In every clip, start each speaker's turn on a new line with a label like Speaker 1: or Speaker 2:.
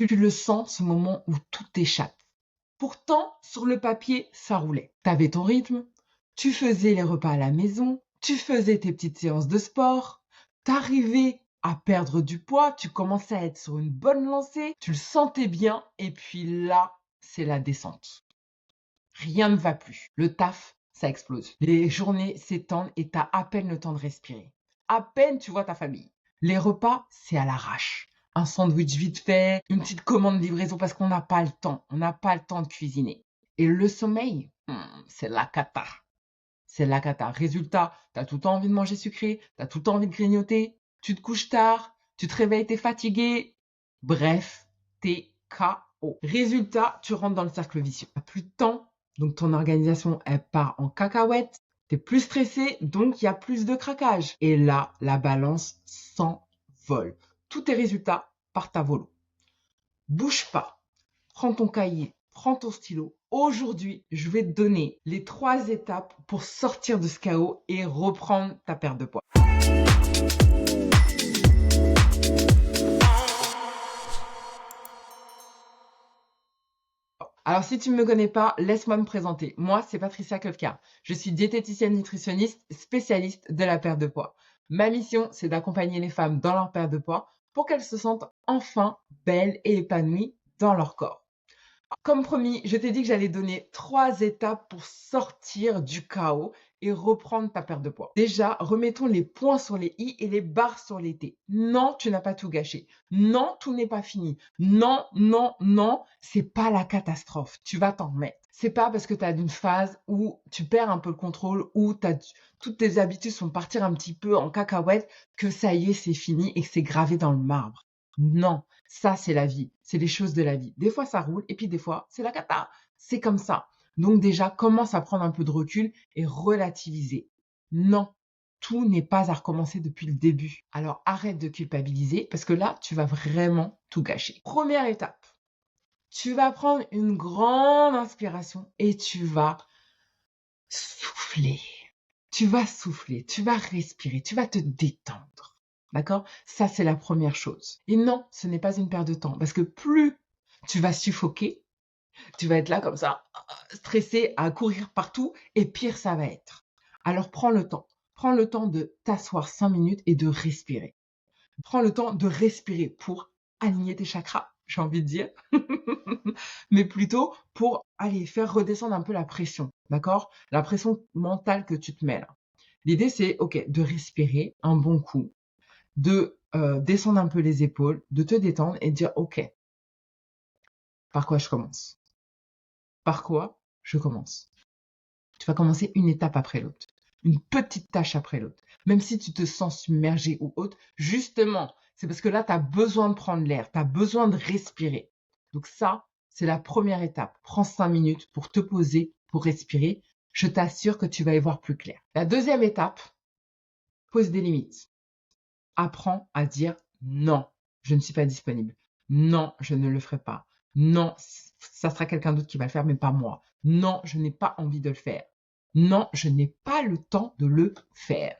Speaker 1: Tu le sens, ce moment où tout t'échappe. Pourtant, sur le papier, ça roulait. T'avais ton rythme, tu faisais les repas à la maison, tu faisais tes petites séances de sport, t'arrivais à perdre du poids, tu commençais à être sur une bonne lancée, tu le sentais bien, et puis là, c'est la descente. Rien ne va plus. Le taf, ça explose. Les journées s'étendent et t'as à peine le temps de respirer. À peine tu vois ta famille. Les repas, c'est à l'arrache. Un sandwich vite fait, une petite commande livraison parce qu'on n'a pas le temps. On n'a pas le temps de cuisiner. Et le sommeil, c'est la cata. C'est la cata. Résultat, t'as tout le temps envie de manger sucré, t'as tout le temps envie de grignoter, tu te couches tard, tu te réveilles, t'es fatigué. Bref, t'es KO. Résultat, tu rentres dans le cercle vicieux. T'as plus de temps, donc ton organisation, elle part en cacahuète. T'es plus stressé, donc il y a plus de craquage. Et là, la balance s'envole. Tous tes résultats partent à volo. Bouge pas. Prends ton cahier, prends ton stylo. Aujourd'hui, je vais te donner les 3 étapes pour sortir de ce chaos et reprendre ta perte de poids. Alors, si tu ne me connais pas, laisse-moi me présenter. Moi, c'est Patricia Kofka. Je suis diététicienne nutritionniste spécialiste de la perte de poids. Ma mission, c'est d'accompagner les femmes dans leur perte de poids pour qu'elles se sentent enfin belles et épanouies dans leur corps. Comme promis, je t'ai dit que j'allais donner 3 étapes pour sortir du chaos et reprendre ta perte de poids. Déjà, remettons les points sur les i et les barres sur les t. Non, tu n'as pas tout gâché. Non, tout n'est pas fini. Non, non, non, c'est pas la catastrophe. Tu vas t'en remettre. C'est pas parce que tu as une phase où tu perds un peu le contrôle, où toutes tes habitudes sont partir un petit peu en cacahuète, que ça y est, c'est fini et que c'est gravé dans le marbre. Non, ça c'est la vie, c'est les choses de la vie. Des fois ça roule et puis des fois c'est la cata. C'est comme ça. Donc déjà, commence à prendre un peu de recul et relativiser. Non, tout n'est pas à recommencer depuis le début. Alors arrête de culpabiliser parce que là, tu vas vraiment tout gâcher. Première étape, tu vas prendre une grande inspiration et tu vas souffler. Tu vas souffler, tu vas respirer, tu vas te détendre. D'accord? Ça, c'est la première chose. Et non, ce n'est pas une perte de temps. Parce que plus tu vas suffoquer, tu vas être là comme ça, stressé, à courir partout, et pire ça va être. Alors prends le temps. Prends le temps de t'asseoir 5 minutes et de respirer. Prends le temps de respirer pour aligner tes chakras, j'ai envie de dire. Mais plutôt pour aller faire redescendre un peu la pression, d'accord? La pression mentale que tu te mets là. L'idée, c'est, ok, de respirer un bon coup, de descendre un peu les épaules, de te détendre et de dire, ok, par quoi je commence? Par quoi je commence? Tu vas commencer une étape après l'autre, une petite tâche après l'autre. Même si tu te sens submergé ou autre, justement, c'est parce que là, tu as besoin de prendre l'air, tu as besoin de respirer. Donc ça, c'est la première étape. Prends 5 minutes pour te poser, pour respirer. Je t'assure que tu vas y voir plus clair. La deuxième étape, pose des limites. Apprends à dire non, je ne suis pas disponible. Non, je ne le ferai pas. Non, ça sera quelqu'un d'autre qui va le faire, mais pas moi. Non, je n'ai pas envie de le faire. Non, je n'ai pas le temps de le faire.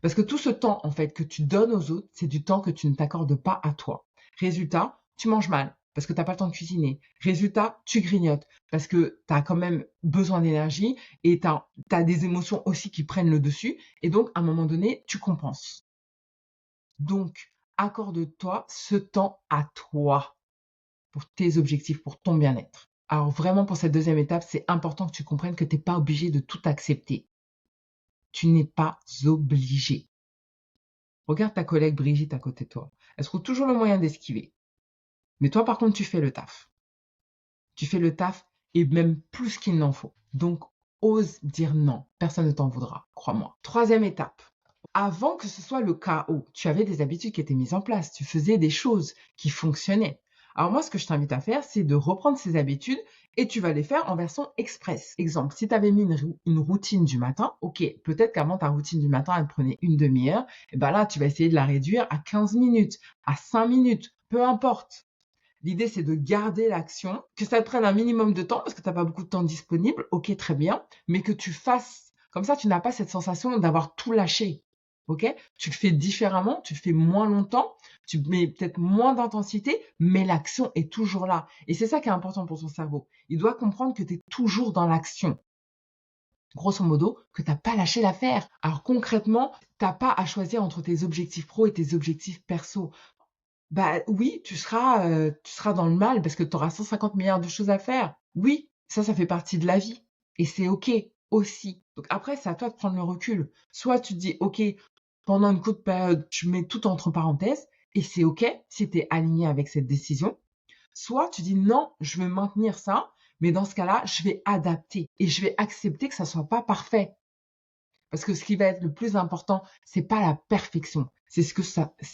Speaker 1: Parce que tout ce temps, en fait, que tu donnes aux autres, c'est du temps que tu ne t'accordes pas à toi. Résultat, tu manges mal parce que tu n'as pas le temps de cuisiner. Résultat, tu grignotes parce que tu as quand même besoin d'énergie et tu as des émotions aussi qui prennent le dessus. Et donc, à un moment donné, tu compenses. Donc, accorde-toi ce temps à toi pour tes objectifs, pour ton bien-être. Alors vraiment, pour cette deuxième étape, c'est important que tu comprennes que tu n'es pas obligé de tout accepter. Tu n'es pas obligé. Regarde ta collègue Brigitte à côté de toi. Elle trouve toujours le moyen d'esquiver. Mais toi, par contre, tu fais le taf. Tu fais le taf et même plus qu'il n'en faut. Donc, ose dire non. Personne ne t'en voudra, crois-moi. Troisième étape. Avant que ce soit le chaos, tu avais des habitudes qui étaient mises en place. Tu faisais des choses qui fonctionnaient. Alors moi, ce que je t'invite à faire, c'est de reprendre ces habitudes et tu vas les faire en version express. Exemple, si tu avais mis une routine du matin, ok, peut-être qu'avant ta routine du matin, elle prenait une demi-heure, et ben là, tu vas essayer de la réduire à 15 minutes, à 5 minutes, peu importe. L'idée, c'est de garder l'action, que ça te prenne un minimum de temps parce que tu n'as pas beaucoup de temps disponible, ok, très bien, mais que tu fasses. Comme ça, tu n'as pas cette sensation d'avoir tout lâché. ok? Tu le fais différemment, tu le fais moins longtemps, tu mets peut-être moins d'intensité, mais l'action est toujours là. Et c'est ça qui est important pour ton cerveau. Il doit comprendre que tu es toujours dans l'action. Grosso modo, que tu n'as pas lâché l'affaire. Alors concrètement, tu n'as pas à choisir entre tes objectifs pro et tes objectifs perso. Bah oui, tu seras dans le mal parce que tu auras 150 milliards de choses à faire. Oui, ça fait partie de la vie. Et c'est OK aussi. Donc après, c'est à toi de prendre le recul. Soit tu te dis, OK, pendant une courte période, je mets tout entre parenthèses et c'est OK si tu es aligné avec cette décision. Soit tu dis non, je veux maintenir ça, mais dans ce cas-là, je vais adapter et je vais accepter que ça soit pas parfait. Parce que ce qui va être le plus important, c'est pas la perfection, c'est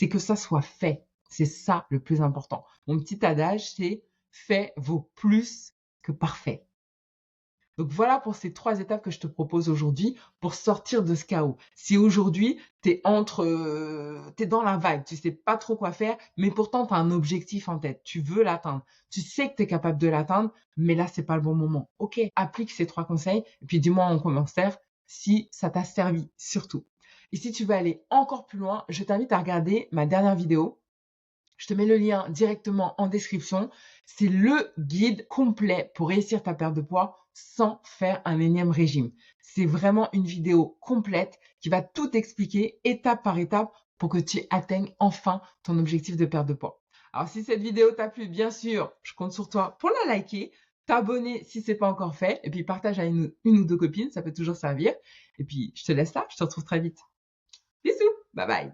Speaker 1: que ça soit fait. C'est ça le plus important. Mon petit adage, c'est fait vaut plus que parfait. Donc voilà pour ces 3 étapes que je te propose aujourd'hui pour sortir de ce chaos. Si aujourd'hui, t'es dans la vague, tu sais pas trop quoi faire, mais pourtant tu as un objectif en tête, tu veux l'atteindre. Tu sais que tu es capable de l'atteindre, mais là, c'est pas le bon moment. OK, applique ces 3 conseils et puis dis-moi en commentaire si ça t'a servi surtout. Et si tu veux aller encore plus loin, je t'invite à regarder ma dernière vidéo. Je te mets le lien directement en description. C'est le guide complet pour réussir ta perte de poids sans faire un énième régime. C'est vraiment une vidéo complète qui va tout expliquer étape par étape pour que tu atteignes enfin ton objectif de perte de poids. Alors si cette vidéo t'a plu, bien sûr, je compte sur toi pour la liker, t'abonner si c'est pas encore fait, et puis partage à une ou deux copines, ça peut toujours servir. Et puis je te laisse là, je te retrouve très vite. Bisous, bye bye.